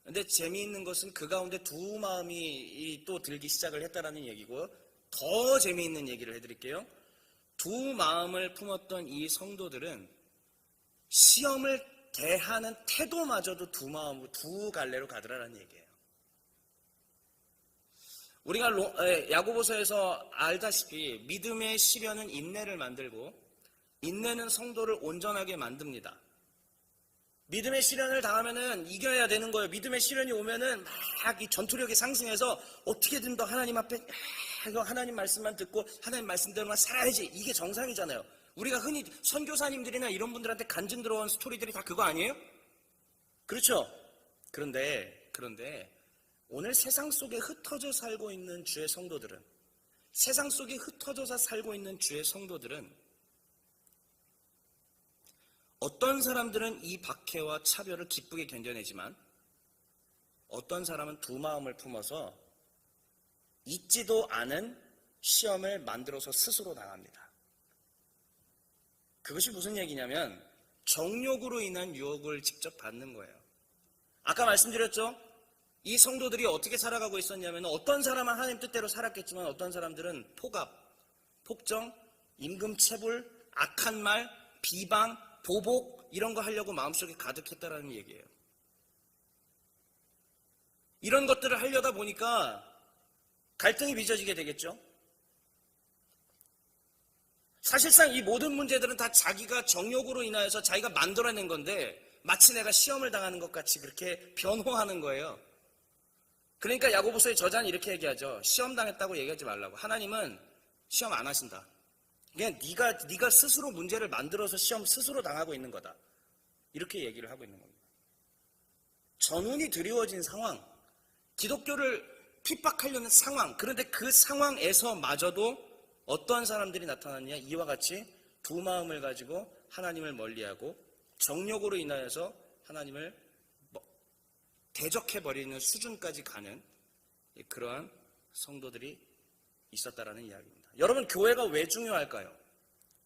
근데 재미있는 것은 그 가운데 두 마음이 또 들기 시작을 했다라는 얘기고, 더 재미있는 얘기를 해드릴게요. 두 마음을 품었던 이 성도들은 시험을 대하는 태도마저도 두 마음으로, 두 갈래로 가더라라는 얘기예요. 우리가 야고보서에서 알다시피 믿음의 시련은 인내를 만들고 인내는 성도를 온전하게 만듭니다. 믿음의 시련을 당하면은 이겨야 되는 거예요. 믿음의 시련이 오면은 막 이 전투력이 상승해서 어떻게든 더 하나님 앞에 하나님 말씀만 듣고 하나님 말씀대로만 살아야지, 이게 정상이잖아요. 우리가 흔히 선교사님들이나 이런 분들한테 간증 들어온 스토리들이 다 그거 아니에요? 그렇죠? 그런데 오늘 세상 속에 흩어져 살고 있는 주의 성도들은, 세상 속에 흩어져서 살고 있는 주의 성도들은, 어떤 사람들은 이 박해와 차별을 기쁘게 견뎌내지만 어떤 사람은 두 마음을 품어서 있지도 않은 시험을 만들어서 스스로 당합니다. 그것이 무슨 얘기냐면 정욕으로 인한 유혹을 직접 받는 거예요. 아까 말씀드렸죠? 이 성도들이 어떻게 살아가고 있었냐면 어떤 사람은 하나님 뜻대로 살았겠지만 어떤 사람들은 포갑, 폭정, 임금체불, 악한 말, 비방, 보복 이런 거 하려고 마음속에 가득했다라는 얘기예요. 이런 것들을 하려다 보니까 갈등이 빚어지게 되겠죠. 사실상 이 모든 문제들은 다 자기가 정욕으로 인하여서 자기가 만들어낸 건데 마치 내가 시험을 당하는 것 같이 그렇게 변호하는 거예요. 그러니까 야고보서의 저자는 이렇게 얘기하죠. 시험 당했다고 얘기하지 말라고. 하나님은 시험 안 하신다. 그냥 네가 스스로 문제를 만들어서 시험 스스로 당하고 있는 거다. 이렇게 얘기를 하고 있는 겁니다. 전운이 드리워진 상황, 기독교를 핍박하려는 상황, 그런데 그 상황에서마저도 어떤 사람들이 나타났냐? 이와 같이 두 마음을 가지고 하나님을 멀리하고 정욕으로 인하여서 하나님을 대적해버리는 수준까지 가는 그러한 성도들이 있었다라는 이야기입니다. 여러분, 교회가 왜 중요할까요?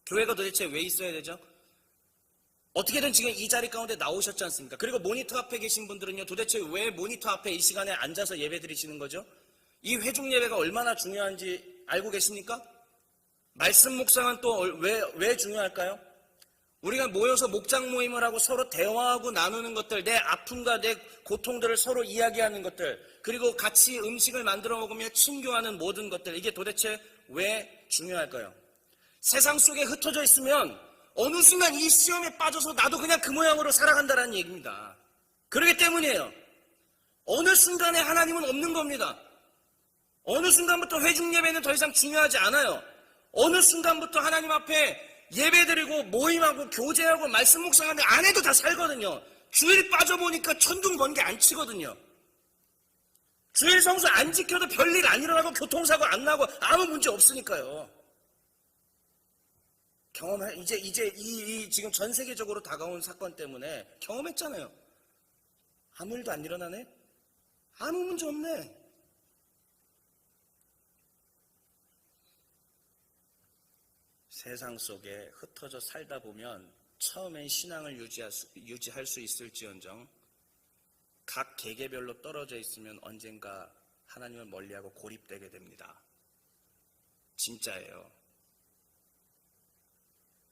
교회가 도대체 왜 있어야 되죠? 어떻게든 지금 이 자리 가운데 나오셨지 않습니까? 그리고 모니터 앞에 계신 분들은요, 도대체 왜 모니터 앞에 이 시간에 앉아서 예배 드리시는 거죠? 이 회중 예배가 얼마나 중요한지 알고 계십니까? 말씀 묵상은 또 왜 중요할까요? 우리가 모여서 목장 모임을 하고 서로 대화하고 나누는 것들, 내 아픔과 내 고통들을 서로 이야기하는 것들, 그리고 같이 음식을 만들어 먹으며 친교하는 모든 것들, 이게 도대체 왜 중요할까요? 세상 속에 흩어져 있으면 어느 순간 이 시험에 빠져서 나도 그냥 그 모양으로 살아간다는 얘기입니다. 그렇기 때문이에요. 어느 순간에 하나님은 없는 겁니다. 어느 순간부터 회중 예배는 더 이상 중요하지 않아요. 어느 순간부터 하나님 앞에 예배드리고 모임하고 교제하고 말씀 묵상하면 안 해도 다 살거든요. 주일 빠져보니까 천둥 번개 안 치거든요. 주일 성수 안 지켜도 별일 안 일어나고 교통사고 안 나고 아무 문제 없으니까요. 이제 지금 전 세계적으로 다가온 사건 때문에 경험했잖아요. 아무 일도 안 일어나네? 아무 문제 없네. 세상 속에 흩어져 살다 보면 처음엔 신앙을 유지할 수 있을지언정 각 개개별로 떨어져 있으면 언젠가 하나님을 멀리하고 고립되게 됩니다. 진짜예요.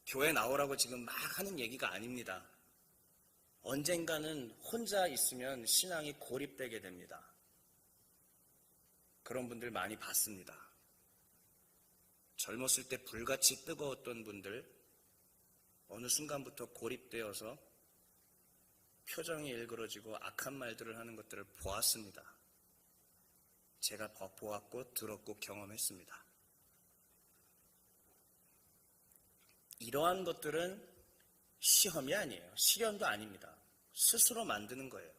교회 나오라고 지금 막 하는 얘기가 아닙니다. 언젠가는 혼자 있으면 신앙이 고립되게 됩니다. 그런 분들 많이 봤습니다. 젊었을 때 불같이 뜨거웠던 분들 어느 순간부터 고립되어서 표정이 일그러지고 악한 말들을 하는 것들을 보았습니다. 제가 보았고 들었고 경험했습니다. 이러한 것들은 시험이 아니에요. 시련도 아닙니다. 스스로 만드는 거예요.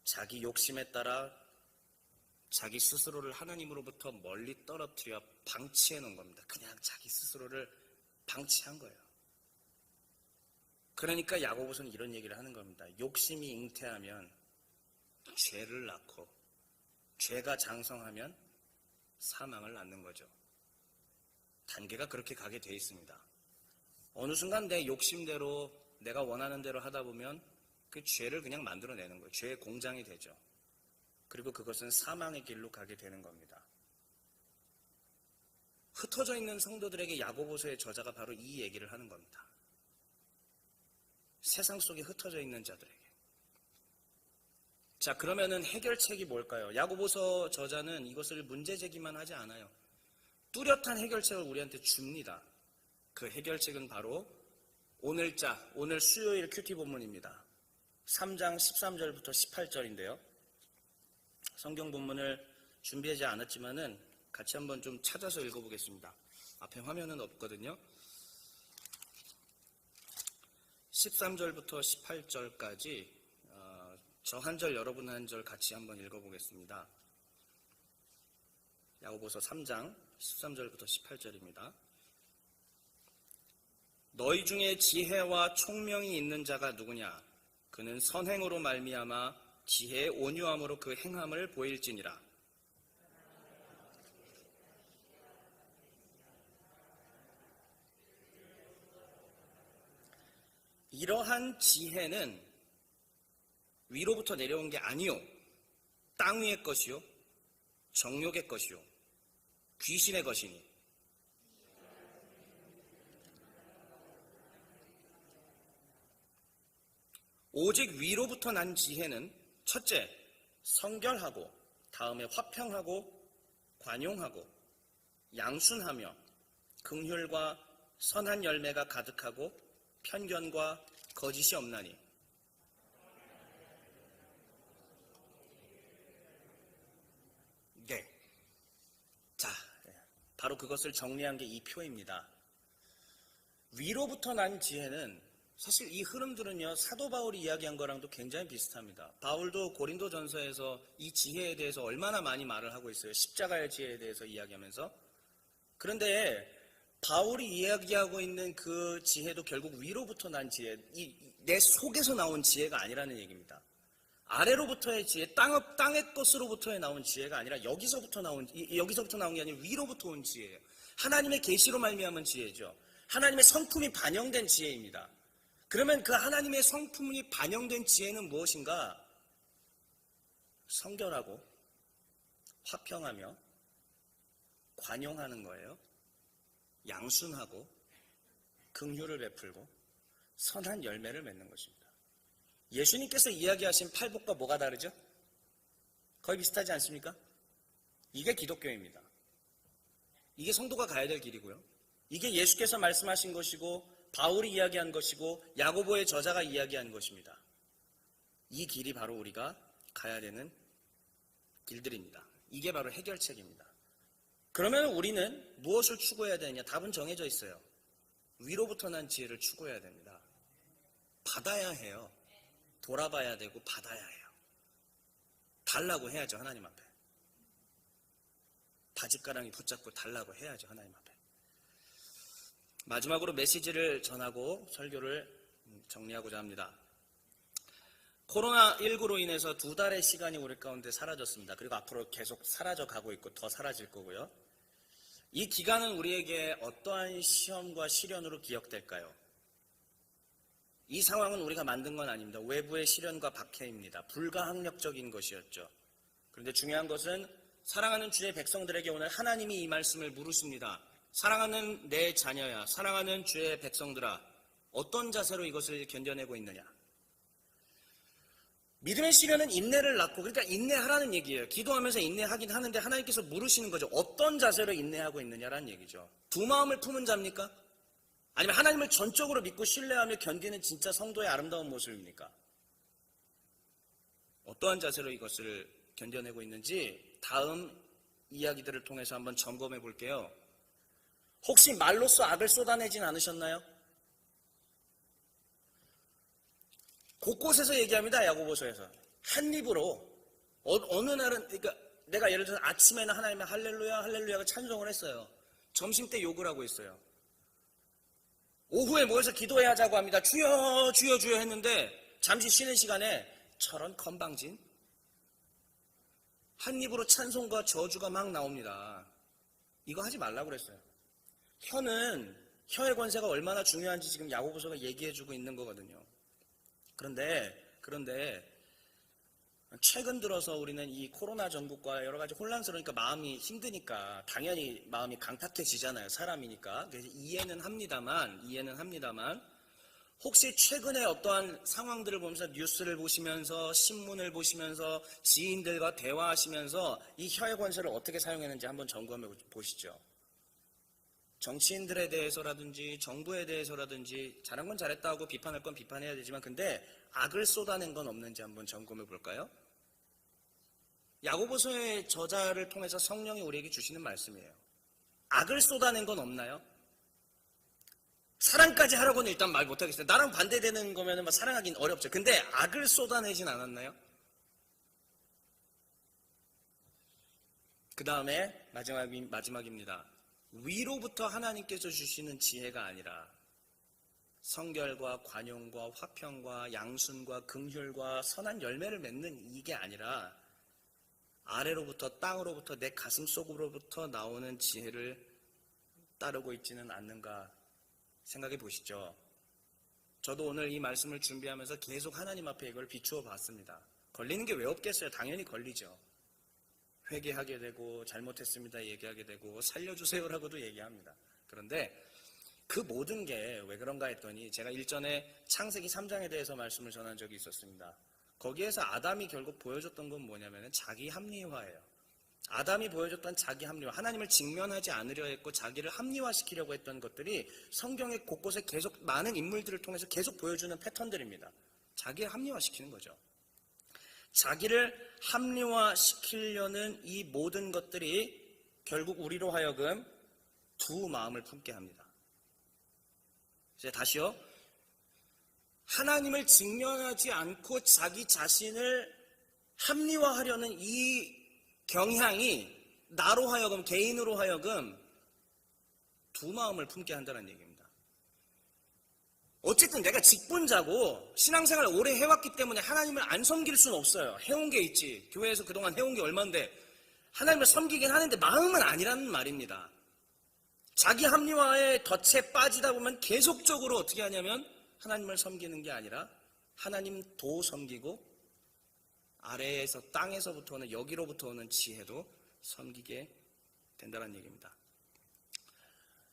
자기 욕심에 따라 자기 스스로를 하나님으로부터 멀리 떨어뜨려 방치해 놓은 겁니다. 그냥 자기 스스로를 방치한 거예요. 그러니까 야고보서는 이런 얘기를 하는 겁니다. 욕심이 잉태하면 죄를 낳고 죄가 장성하면 사망을 낳는 거죠. 단계가 그렇게 가게 돼 있습니다. 어느 순간 내 욕심대로 내가 원하는 대로 하다 보면 그 죄를 그냥 만들어내는 거예요. 죄의 공장이 되죠. 그리고 그것은 사망의 길로 가게 되는 겁니다. 흩어져 있는 성도들에게 야고보서의 저자가 바로 이 얘기를 하는 겁니다. 세상 속에 흩어져 있는 자들에게. 자, 그러면은 해결책이 뭘까요? 야고보서 저자는 이것을 문제 제기만 하지 않아요. 뚜렷한 해결책을 우리한테 줍니다. 그 해결책은 바로 오늘 수요일 큐티 본문입니다. 3장 13절부터 18절인데요. 성경 본문을 준비하지 않았지만은 같이 한번 좀 찾아서 읽어보겠습니다. 앞에 화면은 없거든요. 13절부터 18절까지 저 한 절 여러분 한 절 같이 한번 읽어보겠습니다. 야고보서 3장 13절부터 18절입니다. 너희 중에 지혜와 총명이 있는 자가 누구냐? 그는 선행으로 말미암아 지혜의 온유함으로 그 행함을 보일지니라. 이러한 지혜는 위로부터 내려온 게 아니요, 땅 위의 것이요, 정욕의 것이요, 귀신의 것이니. 오직 위로부터 난 지혜는 첫째, 성결하고, 다음에 화평하고, 관용하고, 양순하며, 긍휼과 선한 열매가 가득하고, 편견과 거짓이 없나니. 네. 자, 바로 그것을 정리한 게 이 표입니다. 위로부터 난 지혜는 사실 이 흐름들은요, 사도 바울이 이야기한 거랑도 굉장히 비슷합니다. 바울도 고린도 전서에서 이 지혜에 대해서 얼마나 많이 말을 하고 있어요. 십자가의 지혜에 대해서 이야기하면서. 그런데 바울이 이야기하고 있는 그 지혜도 결국 위로부터 난 지혜, 내 속에서 나온 지혜가 아니라는 얘기입니다. 아래로부터의 지혜, 땅의 것으로부터의 나온 지혜가 아니라 여기서부터 나온 게 아니라 위로부터 온 지혜예요. 하나님의 계시로 말미암은 지혜죠. 하나님의 성품이 반영된 지혜입니다. 그러면 그 하나님의 성품이 반영된 지혜는 무엇인가? 성결하고 화평하며 관용하는 거예요. 양순하고 긍휼을 베풀고 선한 열매를 맺는 것입니다. 예수님께서 이야기하신 팔복과 뭐가 다르죠? 거의 비슷하지 않습니까? 이게 기독교입니다. 이게 성도가 가야 될 길이고요. 이게 예수께서 말씀하신 것이고 바울이 이야기한 것이고 야고보의 저자가 이야기한 것입니다. 이 길이 바로 우리가 가야 되는 길들입니다. 이게 바로 해결책입니다. 그러면 우리는 무엇을 추구해야 되느냐? 답은 정해져 있어요. 위로부터 난 지혜를 추구해야 됩니다. 받아야 해요. 돌아봐야 되고 받아야 해요. 달라고 해야죠, 하나님 앞에. 바짓가랑이 붙잡고 달라고 해야죠, 하나님 앞에. 마지막으로 메시지를 전하고 설교를 정리하고자 합니다. 코로나19로 인해서 2달의 시간이 우리 가운데 사라졌습니다. 그리고 앞으로 계속 사라져 가고 있고 더 사라질 거고요. 이 기간은 우리에게 어떠한 시험과 시련으로 기억될까요? 이 상황은 우리가 만든 건 아닙니다. 외부의 시련과 박해입니다. 불가항력적인 것이었죠. 그런데 중요한 것은 사랑하는 주의 백성들에게 오늘 하나님이 이 말씀을 물으십니다. 사랑하는 내 자녀야, 사랑하는 주의 백성들아, 어떤 자세로 이것을 견뎌내고 있느냐? 믿음의 시련은 인내를 낳고, 그러니까 인내하라는 얘기예요. 기도하면서 인내하긴 하는데 하나님께서 물으시는 거죠. 어떤 자세로 인내하고 있느냐라는 얘기죠. 두 마음을 품은 자입니까? 아니면 하나님을 전적으로 믿고 신뢰하며 견디는 진짜 성도의 아름다운 모습입니까? 어떠한 자세로 이것을 견뎌내고 있는지 다음 이야기들을 통해서 한번 점검해 볼게요. 혹시 말로써 악을 쏟아내진 않으셨나요? 곳곳에서 얘기합니다. 야고보서에서. 한 입으로 어느 날은, 그러니까 내가 예를 들어서 아침에는 하나님의 할렐루야 할렐루야가 찬송을 했어요. 점심 때 욕을 하고 있어요. 오후에 모여서 기도해야 하자고 합니다. 주여 주여 주여 했는데 잠시 쉬는 시간에 저런 건방진 한 입으로 찬송과 저주가 막 나옵니다. 이거 하지 말라고 그랬어요. 혀의 권세가 얼마나 중요한지 지금 야고보서가 얘기해주고 있는 거거든요. 그런데 최근 들어서 우리는 이 코로나 전국과 여러 가지 혼란스러우니까 마음이 힘드니까 당연히 마음이 강팍해지잖아요. 사람이니까. 그래서 이해는 합니다만 혹시 최근에 어떠한 상황들을 보면서 뉴스를 보시면서 신문을 보시면서 지인들과 대화하시면서 이 혀의 권세를 어떻게 사용했는지 한번 점검해 보시죠. 정치인들에 대해서라든지 정부에 대해서라든지 잘한 건 잘했다 하고 비판할 건 비판해야 되지만 근데 악을 쏟아낸 건 없는지 한번 점검해 볼까요? 야고보서의 저자를 통해서 성령이 우리에게 주시는 말씀이에요. 악을 쏟아낸 건 없나요? 사랑까지 하라고는 일단 말 못하겠어요. 나랑 반대되는 거면 사랑하긴 어렵죠. 근데 악을 쏟아내진 않았나요? 그 다음에 마지막입니다. 위로부터 하나님께서 주시는 지혜가 아니라 성결과 관용과 화평과 양순과 긍휼과 선한 열매를 맺는 이게 아니라 아래로부터 땅으로부터 내 가슴 속으로부터 나오는 지혜를 따르고 있지는 않는가 생각해 보시죠. 저도 오늘 이 말씀을 준비하면서 계속 하나님 앞에 이걸 비추어 봤습니다. 걸리는 게 왜 없겠어요? 당연히 걸리죠. 회개하게 되고 잘못했습니다 얘기하게 되고 살려주세요라고도 얘기합니다. 그런데 그 모든 게 왜 그런가 했더니 제가 일전에 창세기 3장에 대해서 말씀을 전한 적이 있었습니다. 거기에서 아담이 결국 보여줬던 건 뭐냐면 자기 합리화예요. 아담이 보여줬던 자기 합리화, 하나님을 직면하지 않으려 했고 자기를 합리화시키려고 했던 것들이 성경의 곳곳에 계속 많은 인물들을 통해서 계속 보여주는 패턴들입니다. 자기를 합리화시키는 거죠. 자기를 합리화시키려는 이 모든 것들이 결국 우리로 하여금 두 마음을 품게 합니다. 이제 다시요. 하나님을 직면하지 않고 자기 자신을 합리화하려는 이 경향이 나로 하여금, 개인으로 하여금 두 마음을 품게 한다는 얘기입니다. 어쨌든 내가 직분자고 신앙생활을 오래 해왔기 때문에 하나님을 안 섬길 수는 없어요. 해온 게 있지. 교회에서 그동안 해온 게 얼만데 하나님을 섬기긴 하는데 마음은 아니라는 말입니다. 자기 합리화에 덫에 빠지다 보면 계속적으로 어떻게 하냐면 하나님을 섬기는 게 아니라 하나님도 섬기고 아래에서 땅에서부터 오는 여기로부터 오는 지혜도 섬기게 된다는 얘기입니다.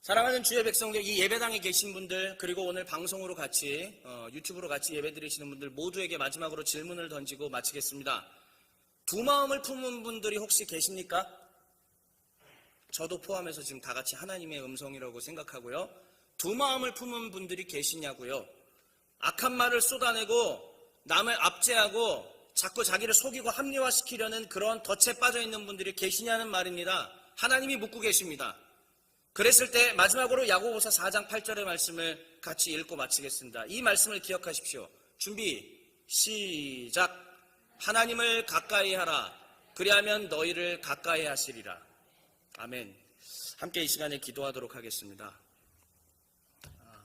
사랑하는 주의 백성들, 이 예배당에 계신 분들, 그리고 오늘 방송으로 같이 유튜브로 같이 예배 드리시는 분들 모두에게 마지막으로 질문을 던지고 마치겠습니다. 두 마음을 품은 분들이 혹시 계십니까? 저도 포함해서 지금 다 같이 하나님의 음성이라고 생각하고요. 두 마음을 품은 분들이 계시냐고요. 악한 말을 쏟아내고 남을 압제하고 자꾸 자기를 속이고 합리화시키려는 그런 덫에 빠져있는 분들이 계시냐는 말입니다. 하나님이 묻고 계십니다. 그랬을 때 마지막으로 야고보서 4장 8절의 말씀을 같이 읽고 마치겠습니다. 이 말씀을 기억하십시오. 준비, 시작. 하나님을 가까이 하라. 그리하면 너희를 가까이 하시리라. 아멘. 함께 이 시간에 기도하도록 하겠습니다.